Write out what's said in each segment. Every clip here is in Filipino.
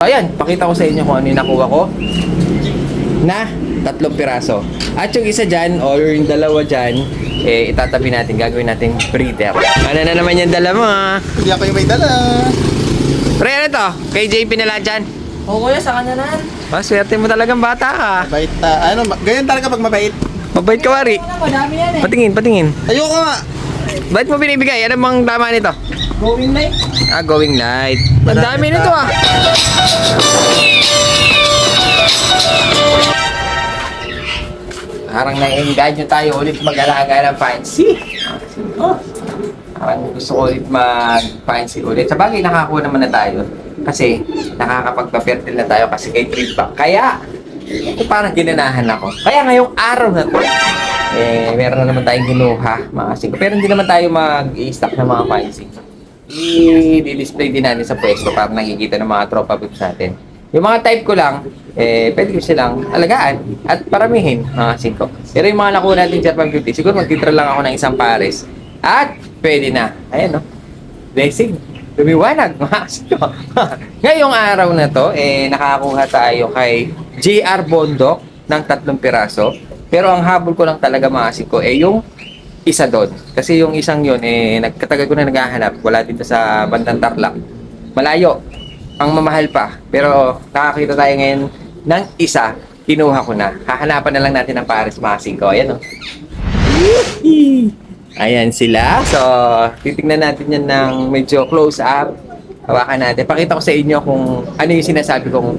Ayan, pakita ko sa inyo kung ano yung nakuha ko na 3 piraso. At yung isa dyan, or yung dalawa dyan, itatabi natin, gagawin natin breeder. Ano na naman yung dala mo, ha? Hindi ako yung may dala. Pre, ano to? Kay JP nila dyan? Oo kuya, sa kanya na yan. Swerte mo talagang bata ka. Mabait ganyan talaga pag mabait. Mabait ka, Wari. Madami yan eh. Patingin, patingin. Ayoko nga. Ba't mo binibigay? Ano bang tama nito? Going light. Going light. Ang dami nito, ah. Parang na-engage tayo ulit mag-alaga ng fancy. Parang gusto ko ulit mag-fancy ulit. Sa bagay, nakakuha naman na tayo. Kasi nakakapagpa-fertile na tayo kasi kay trip back. Kaya, ito parang ginanahan ako. Kaya ngayong araw na to, meron na naman tayong ginuha, mga singko. Pero hindi naman tayo mag-i-stock ng mga fancy. I-display din natin sa pwesto para nakikita ng mga tropa pips natin. Yung mga type ko lang, pwede ko silang alagaan at paramihin, mga singko. Pero yung mga nakuha natin Japan Beauty, siguro magtitra lang ako ng isang pares at pwede na. Ayan, no? Blessing. Lumiwanag, mga singko. Ngayong araw na to, nakakuha tayo kay JR Bondok ng 3 piraso. Pero ang habol ko lang talaga, mga singko, yung isa doon. Kasi yung isang yun, nagkatagal ko na naghahanap. Wala dito sa bandang Tarlac. Malayo. Ang mamahal pa. Pero nakakita tayo ngayon ng isa. Kinuha ko na. Hahanapan na lang natin ng pares, mga singko. Ayan, o. Ayan sila. So, titignan natin yan ng medyo close up. Hawakan natin. Pakita ko sa inyo kung ano yung sinasabi kong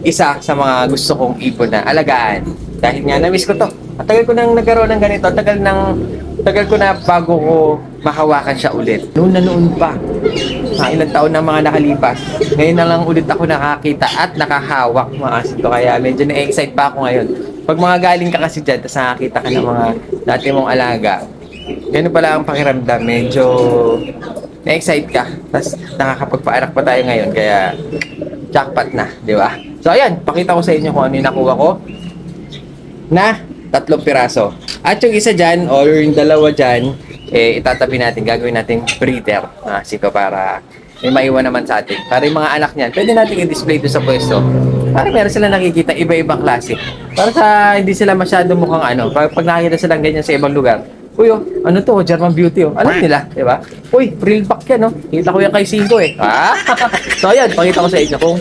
isa sa mga gusto kong ibon na alagaan. Dahil nga, na-miss ko to. At tagal ko nang nagkaroon ng ganito. Tagal ko na bago ko mahawakan siya ulit. Noon pa. Ilang taon na mga nakalipas. Ngayon na lang ulit ako nakakita at nakahawak, mga asito. Kaya medyo na-excite pa ako ngayon. Pag mga galing ka kasi dyan, tapos nakakita ka ng mga dati mong alaga, ganun pala ang pakiramdam. Medyo na-excite ka. Tapos nakakapagpaanak pa tayo ngayon. Kaya jackpot na, di ba? So ayan, pakita ko sa inyo kung ano yung nakuha ko na 3 piraso. At yung isa dyan, or yung dalawa dyan, itatabi natin, gagawin natin breeder. Siko para may maiwan naman sa atin. Para yung mga anak niyan, pwede natin i-display doon sa pwesto. Para meron sila nakikita iba-ibang klase. Para sa hindi sila masyado mukhang ano. Pag nakikita silang ganyan sa ibang lugar, uy, oh, ano to, German Beauty, oh. Alam nila, di ba? Uy, real back yan, oh. Kita ko yan kay Cinco, eh. So, ayan, pakita ko sa inyo kung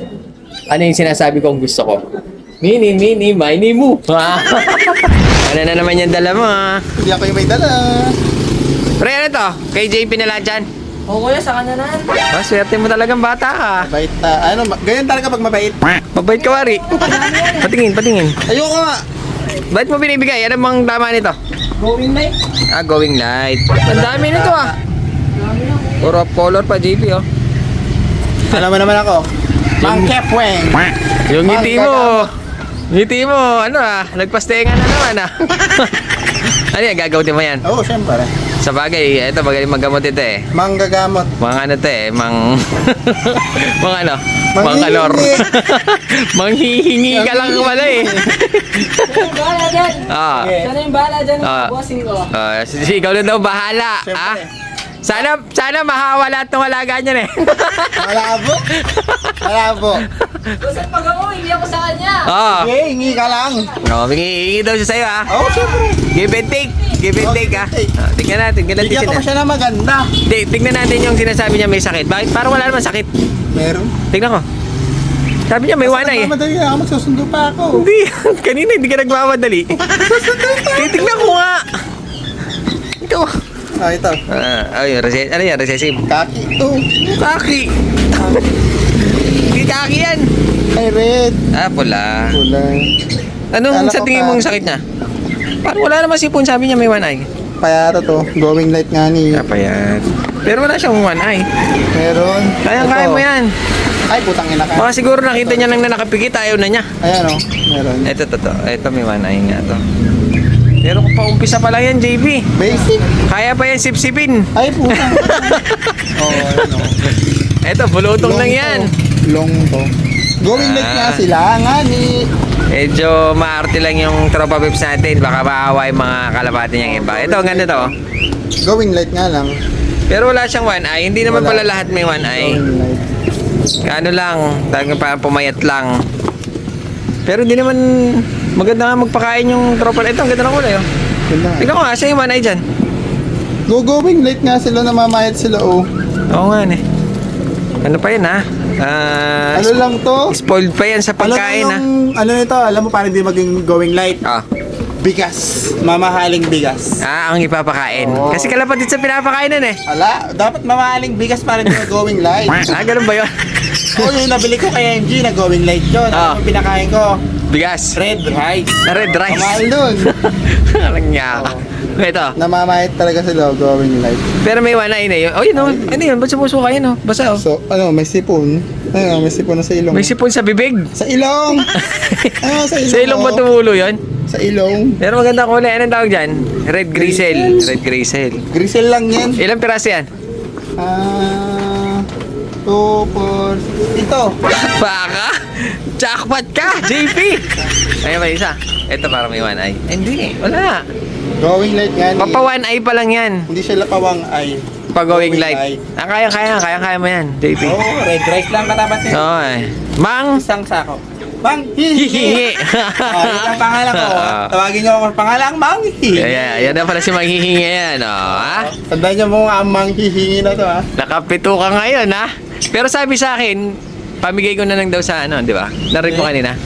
ano yung sinasabi kong gusto ko. Mini, mini, mo. Ano na naman yung dala mo, ha? Hindi ako yung may dala. Pre, ano to? Kay JP nila dyan? Oo kuya, sa kanya na yan. Swerte mo talagang bata ka. Mabait ganyan talaga pag mabait. Mabait ka, Wari. Patingin, patingin. Ayoko nga. Ba't mo binibigay? Ano bang tama nito? Going light. Going light. Ang dami nito, ah. Puro color pa, JP, oh. Alam mo naman ako. Mang Kepweng. Yung ngiti mo, ano nagpastengan na naman, Ano yan, gagawin mo yan? Oo, syempre. Sa bagay, ito, magaling maggamot ito, Manggagamot. Mga ano to, mga ano? Mga kalor. Manghihingi ka lang pala, Sana yung bahala dyan. Sana yung bahala dyan. Bossing ko. Ikaw na daw bahala, Sana mahawa lahat ng alaga niyan, Malabo. Basta pag ako, hindi ako sa kanya. Sige, hingi ka lang. Hingi daw siya sa'yo, Oo, syempre. Give and take. Give and take, Tingnan natin, Bigyan ko pa siya na maganda. Tingnan natin yung sinasabi niya may sakit. Bakit? Parang wala naman sakit. Meron. Tingnan ko. Sabi niya may wanay, Madali ako, magsusundo pa ako. Hindi. Kanina hindi ka nagmamadali. Tingnan ko nga. Ito. Ito. Ano yan? Recessive? Kaki ito. Kaki. Hindi kaki yan. Ay, red. Pula. Pula. Anong Kala sa ko tingin mong kaki. sakit niya? Parang wala naman sipon. Sabi niya may one eye. Payata to. Going light nga ni. Kapayat. Pero wala siyang one eye. Meron. Kaya mo yan. Ay, putang ina ka. Baka siguro nakita niya lang na nakapikit. Ayaw na niya. Ayan o. Meron. Ito may one eye nga to. Pero kung paumpisa pa lang yan, JB. Basic. Kaya pa yan sipsipin. Ay, putang. Ano. Ito, bulutong lang yan. Long to. Going light nga sila. Nga ni. Medyo maarte lang yung tropa pips natin. Baka maawa yung mga kalapati niyang iba. Ito, ang ganda to. Going light nga lang. Pero wala siyang one eye. Hindi naman Wala. pala lahat may one eye. Going light. ano lang, talagang parang pumayat lang. Pero hindi naman maganda nga magpakain yung tropa. Ito, ang ganda ng kulay, oh. Ganda. Tingnan ko nga, sa iwan ay dyan. Going late nga sila, namamayat sila, oh. Oo nga, eh. Ano pa yan, ha? Ano lang to? Spoiled pa yan sa pagkain, ha? Ano nito, alam mo, parang di maging going light. Ah. Bigas. Mamahaling bigas. Ang ipapakain. Oo. Kasi kalapatid sa pinapakainan, eh. Ala, dapat mamahaling bigas para di going light. Ganun ba yun? Oo, yung nabili ko kay MG na going light yun. Ah. Ano pinakain ko? Bigas. Red rice. Red rice. Kamahal dun. Parang niya ka. Ito. Namamayat talaga sila, going light. Pero may wanain na yun. Oh, yun, oh. Ano yun? Ba't sumusuka yun, oh? Basa, oh. So, may sipon. Ayun, may sipon na sa ilong. May sipon sa bibig. Sa ilong! Sa ilong. Sa ilong ba oh. tumulo yun? Sa ilong. Pero maganda kulay. Anong tawag dyan? Red grisel. Red grisel. Grisel lang yan. Ilang piraso yan? 2, 4, ito. Baka? Jackpot ka, JP! Ayun ba isa? Ito para may one eye. Ay, hindi eh. Wala. Going light nga. Papa one eye pa lang yan. Hindi siya lapawang ay. Pag going Going light. light. Kaya mo yan, JP. Oo, red rice lang katapat niya. Oo eh. Mang Isang sako. Mang hihingi. hihingi. Yun ang pangalan ko. Tawagin niyo ako pangalan, Mang hihingi. Yan na pala si Mang hihingi yan, oh. Ha? Tandaan niyo mo nga ang Mang hihingi na to, ha? Nakapito ka ngayon, ha? Pero sabi sa akin, pamigay ko na lang daw sa ano, di ba? Narinig mo kanina.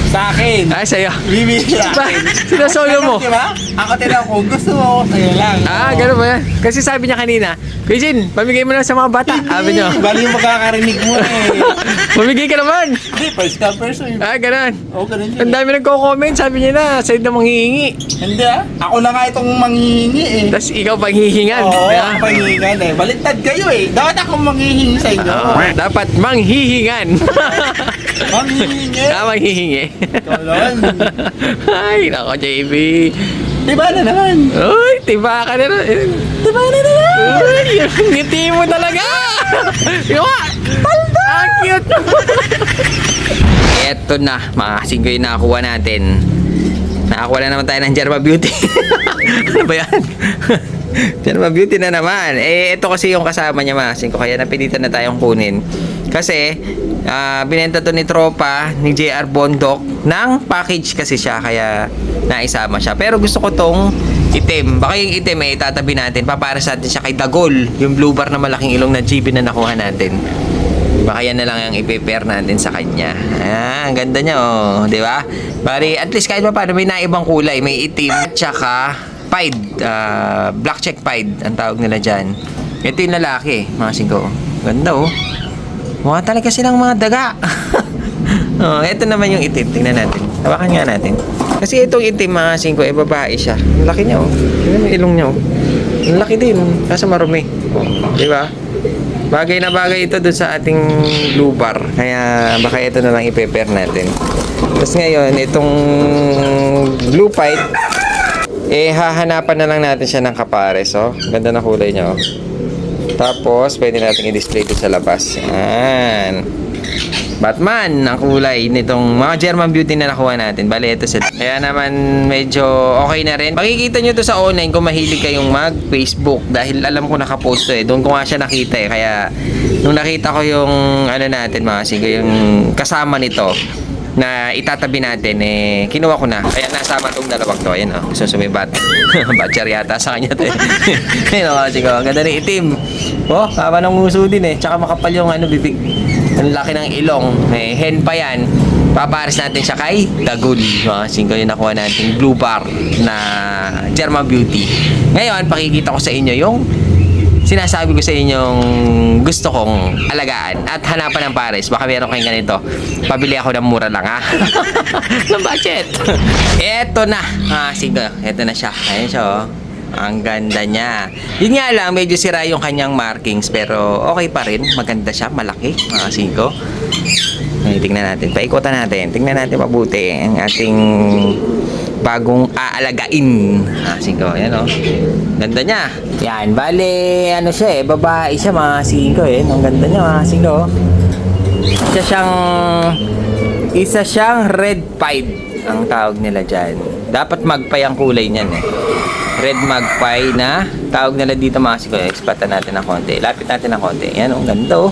Sa akin. Ay, sa'yo. Bibili sa Ba, akin. sinasoyo mo. Diba? Ako tinawag kung gusto mo, sa'yo lang. Gano'n ba yan? Kasi sabi niya kanina, Kuya Jin, pamigay mo na sa mga bata. Sabi niyo. Bali yung magkakarinig mo eh. Pamigay ka naman. Hindi, first come first serve. Gano'n. Oo, ganun yun. Ang dami nagko-comment, sabi niya na, sa'yo na manghihingi. Hindi ah. Ako na nga itong manghihingi eh. Tapos ikaw panghihingan. Oo, Kaya, ako panghihingan eh. Baliktad kayo eh. Dapat akong manghihingi sa inyo. dapat manghihingan. Manghihingi. Manghihingi. Tolon. Ay, nako, JB. Diba na naman? Uy, tiba ka na. Diba na naman? Uy, yung ngiti mo talaga. Yung palda. Ang cute. Eto na, mga kasinggo yung nakakuha natin. Nakakuha na naman tayo ng Jerma Beauty. Ano ba yan? Jerma Beauty na naman. Ito kasi yung kasama niya, mga kasinggo. Kaya napilitan na tayong kunin. Kasi, binenta to ni Tropa, ni JR Bondok, ng package kasi siya. Kaya, naisama siya. Pero gusto ko tong itim. Baka yung itim tatabi natin. Paparas natin siya kay Dagol. Yung blue bar na malaking ilong na GB na nakuha natin. Baka yan na lang yung i-prepare natin sa kanya. Ang ganda niya, oh. Di ba? Bari, at least kahit pa paano, may naibang kulay. May itim, at saka pied. Black check pied, ang tawag nila dyan. Ito yung lalaki, mga singko. Ganda, oh. Mukha talaga silang mga daga. Ito naman yung itim. Tingnan natin. Hawakan nga natin. Kasi itong itim, mga singko, babae siya. Ang laki niya, oh. Tingnan mo yung ilong niya, oh. Ang laki din. Kaso marumi. Di ba? Bagay na bagay ito doon sa ating blue bar. Kaya baka ito na lang i-prepare natin. Tapos ngayon, itong blue pipe, hahanapan na lang natin siya ng kapares. Oh. Ganda na kulay niya. Oh. Tapos, pwede natin i-display ito sa labas. Yan. Batman ang kulay nitong mga German Beauty na nakuha natin. Bale, ito sila. Kaya naman medyo okay na rin. Makikita nyo to sa online kung mahilig kayong mag-Facebook. Dahil alam ko nakapost to eh. Doon ko nga siya nakita eh. Kaya nung nakita ko yung ano natin mga sigo, yung kasama nito na itatabi natin kinuha ko na. Kaya nasama tong dalawang to. Ayan o. Gusto sumibat. Batcher yata sa kanya to eh. Ayan o kasi ko. Ang ganda ng itim. Oh, haba ng nguso din eh. Tsaka makapal yung bibig. Ang laki ng ilong. Hen pa yan. Papares natin siya kay Dagul. Singko yung nakuha natin blue bar na German Beauty. Ngayon, pakikita ko sa inyo yung sinasabi ko sa inyong gusto kong alagaan at hanapan ng pares. Baka meron kayong ganito. Pabili ako ng mura lang, ha? Ng budget. Eto na. Singko. Eto na siya. Ayan siya, oh. Ang ganda niya. Yun nga lang, medyo sira yung kanyang markings. Pero okay pa rin. Maganda siya. Malaki. Mga singko. Tingnan natin. Paikutan natin. Tingnan natin mabuti ang ating bagong aalagain. Singko. Yan o. Ganda niya. Yan. Bale, ano siya babae siya mga singko Ang ganda niya mga singko. Isa siyang red pied ang tawag nila dyan. Dapat magpay ang kulay niyan Red magpie na tawag nila dito mga singko. Expatan natin ng konti. Lapit natin ng konti. Yan, ang ganda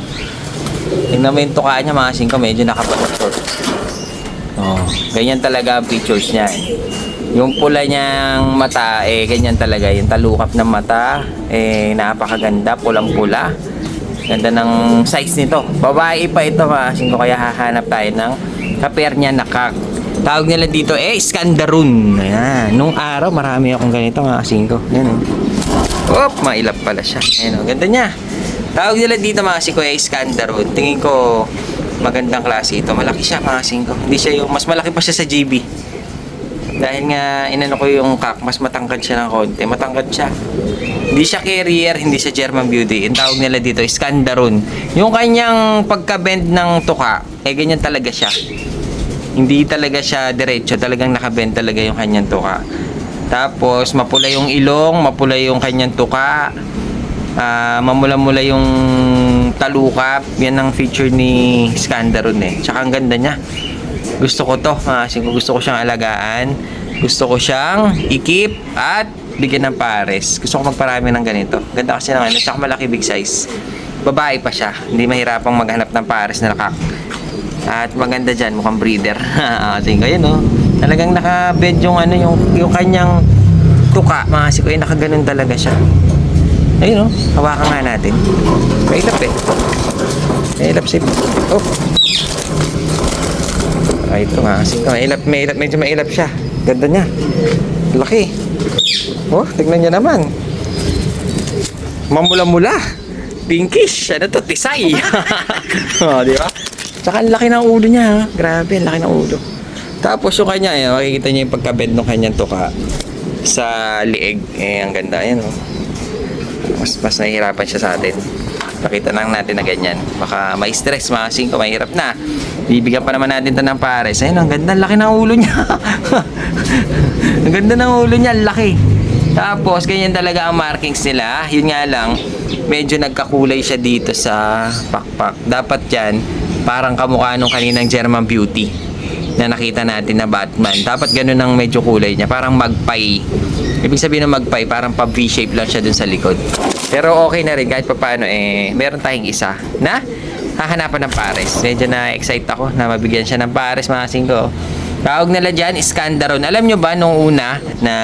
Tingnan mo yung tuka niya, mga singko, medyo nakabatot. Oh, ganyan talaga ang features niya. Yung pula niyang mata, ganyan talaga. Yung talukap ng mata, napakaganda, pulang-pula. Ganda ng size nito. Babae pa ito, mga singko, kaya hahanap tayo ng kaper niya na kak. Tawag nila dito, Scandaroon. Ayan. Nung araw, marami akong ganito, mga singko. Ayan, mailap pala siya. Ayan, ganda niya. Tawag nila dito, mga singko, Scandaroon. Tingin ko, magandang klase ito. Malaki siya, mga singko. Hindi siya yung, mas malaki pa siya sa GB. Dahil nga, inano ko yung kak, mas matangkad siya ng konti. Matangkad siya. Hindi siya carrier, hindi siya German Beauty. Ang tawag nila dito, Scandaroon. Yung kanyang pagka-bend ng tuka, ganyan talaga siya. Hindi talaga siya diretso. Talagang nakabend talaga yung kanyang tuka. Tapos, mapula yung ilong, mapula yung kanyang tuka. Mamula-mula yung talukap. Yan ang feature ni Scandaroon Tsaka ang ganda niya. Gusto ko to. Gusto ko siyang alagaan. Gusto ko siyang ikip at bigyan ng pares. Gusto ko magparami ng ganito. Ganda kasi ng tsaka malaki, big size. Babae pa siya. Hindi mahirapang maghanap ng pares na nakak. At maganda dyan, mukhang breeder. Tingnan ko yun, talagang naka-bed yung yung kanyang tuka. Mga siko, nakaganon talaga siya. Ayun, hawakan nga natin. Mailap Mailap si... Oh. Ito nga, siko. Mailap, medyo mailap siya. Ganda niya. Laki. Tignan niya naman. Mamula-mula. Pinkish. Ano to? Tisay. Di ba? Tsaka ang laki ng ulo niya. Grabe, ang laki ng ulo. Tapos yung kanya, makikita niyo yung pagka-bend ng kanyang tuka sa lieg. Ang ganda. Ayan, mas nahihirapan siya sa atin. Pakita lang natin na ganyan. Baka may stress, mga singko, mahirap na. Bibigyan pa naman natin ito ng pares. Ayun, ang ganda, laki ng ulo niya. Ang ganda ng ulo niya, laki. Tapos, ganyan talaga ang markings nila. Yun nga lang, medyo nagkakulay siya dito sa pakpak. Dapat yan, parang kamukha nung kaninang German Beauty na nakita natin na Batman. Dapat ganun ang medyo kulay niya. Parang magpie. Ibig sabihin ng magpie, parang pa V-shape lang siya dun sa likod. Pero okay na rin, kahit pa paano, meron tayong isa na hahanapan ng pares. Medyo na-excite ako na mabigyan siya ng pares, mga singko. Tawag nila dyan, Scandaroon. Alam nyo ba, nung una, na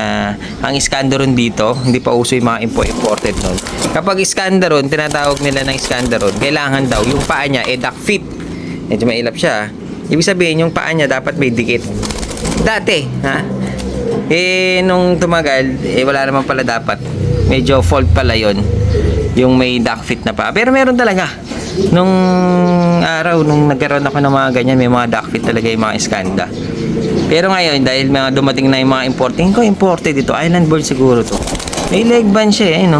ang Scandaroon dito, hindi pa uso yung mga imported nun. Kapag Scandaroon, tinatawag nila ng Scandaroon, kailangan daw, yung paa niya, duck fit. Medyo mailap siya. Ibig sabihin, yung paa niya dapat may dikit. Dati, nung tumagal, wala naman pala dapat. Medyo fault pala yon yung may duck fit na paa. Pero meron talaga. Nung araw, nung nagkaroon ako ng mga ganyan, may mga duck fit talaga yung mga Skanda. Pero ngayon, dahil mga dumating na yung mga imported ito, island bird siguro to. May leg band siya,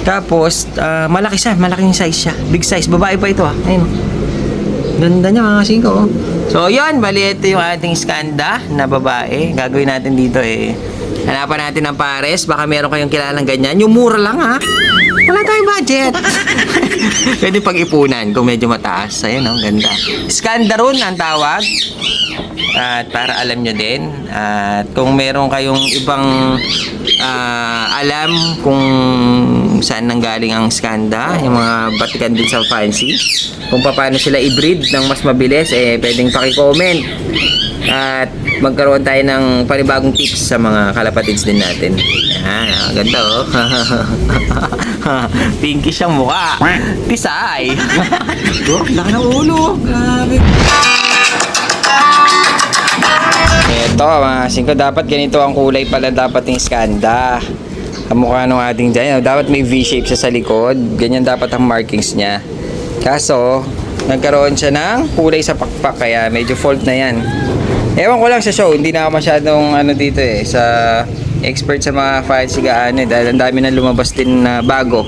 Tapos, malaki siya, malaking size siya. Big size, babae pa ito, Ayun, ganda niya, mga singko, So, yun, bali ito yung ating Skanda na babae. Gagawin natin dito, hanapan natin ng pares. Baka meron kayong kilalang ganyan. Yung mura lang, wala tayong budget. Pwede pag-ipunan kung medyo mataas. Ayun, ganda. Scandaroon ang tawag. At para alam nyo din. At kung meron kayong ibang alam kung saan nanggaling ang Skanda, yung mga batikan din sa fancy, kung paano sila i-breed ng mas mabilis, pwedeng paki-comment. At magkaroon tayo ng panibagong tips sa mga kalapatids din natin. Yan, ganda pinky siyang mukha. Tisay. Laki ng ulo. Grabe. Ito, mga singko, dapat ganito ang kulay pala dapat ng Skanda. Kamukha nung ating dyan. Dapat may V-shape siya sa likod. Ganyan dapat ang markings niya. Kaso, nagkaroon siya ng kulay sa pakpak, kaya medyo fault na yan. Ewan ko lang sa show, hindi na ako masyadong dito sa expert sa mga fancy gaano dahil ang dami na lumabas din na bago.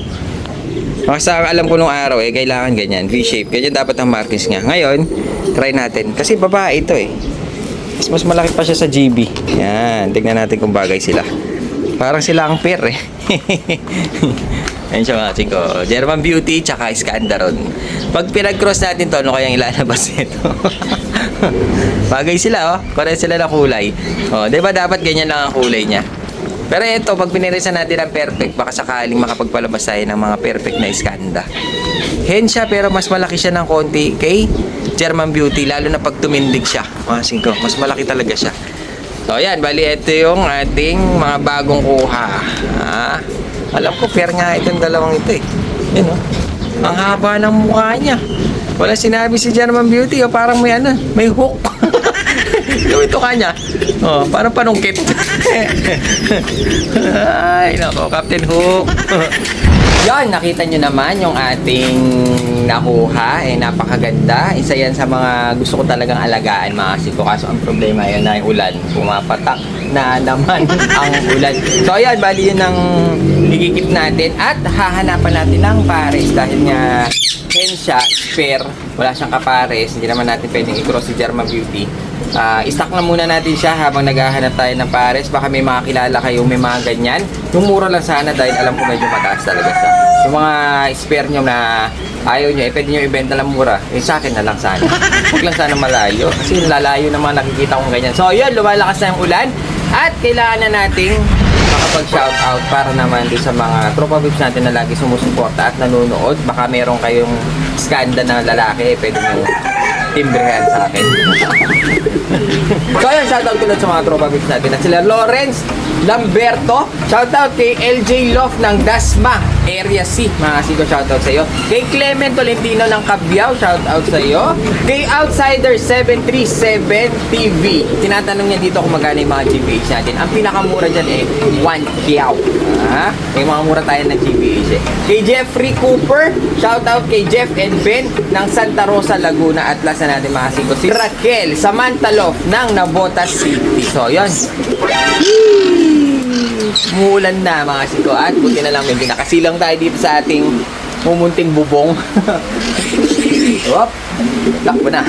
Kasi alam ko nung araw kailangan ganyan, V-shape. Ganyan dapat ang markings niya. Ngayon, try natin. Kasi babae ito mas malaki pa siya sa GB. Yan, tignan natin kung bagay sila. Parang sila ang pair Ayun siya, mga chiko. German Beauty tsaka Scandaroon. Pag pinag-cross natin to, ano kayang ilalabas nito? Bagay sila, Pareho sila na kulay. Diba dapat ganyan lang ang kulay niya? Pero ito, pag pinirisan natin ang perfect, baka sakaling makapagpalabas tayo ng mga perfect na iskanda. Hen siya, pero mas malaki siya ng konti kay German Beauty, lalo na pag tumindig siya. Mga singko, mas malaki talaga siya. So, ayan, bali, ito yung ating mga bagong kuha. Alam ko, fair nga itong dalawang ito eh. Yan o. Ang haba ng mukha niya. Wala sinabi si German Beauty, parang may ano, may hook. Yung ito kanya. Oh, parang panungkit. Ay, nako, Captain Hook. Yan, nakita nyo naman yung ating nakuha. Napakaganda. Isa yan sa mga gusto ko talagang alagaan, mga siko. Kaso ang problema yun na yung ulan. Pumapatak na naman ang ulan. So, ayan, bali yun ang igikip natin. At hahanapan natin ng pares dahil nga hen siya, spare. Wala siyang kapares. Hindi naman natin pwedeng i-cross si German Beauty. I-stock na muna natin siya habang naghahanap tayo ng pares. Baka may mga kilala kayo, may mga ganyan. Yung mura lang sana dahil alam ko medyo mataas talaga siya. Yung mga spare nyo na ayaw nyo, pwede nyo ibenta lang mura. Sa akin na lang sana. Huwag lang sana malayo. Kasi lalayo naman nakikita kong ganyan. So yun, lumalakas na yung ulan. At kailangan na nating makapag-shoutout para naman doon sa mga tropa vips natin na lagi sumusuporta at nanonood. Baka meron kayong skanda na lalaki, pwede nyo timbrehan sa akin. So ayun, shoutout ko sa mga tropa vips natin at sila Lawrence Lamberto, shoutout kay LJ Love ng Dasma Area C, mga siko, shoutout sa iyo. Kay Clement Tolentino ng Cabiao, shoutout sa iyo. Kay Outsider 737 TV, tinatanong niya dito kung magkano yung mga GBH natin. Ang pinakamura dyan eh 1 Kiao. May mga mura tayo ng GBH eh. Kay Jeffrey Cooper, shoutout kay Jeff and Ben ng Santa Rosa, Laguna. At last na natin mga siko, si Raquel Samantalof ng Navotas City. So yun, umuulan na mga siko at buti na lang medyo nakasilang tayo dito sa ating mumunting bubong. Wop, takbo na.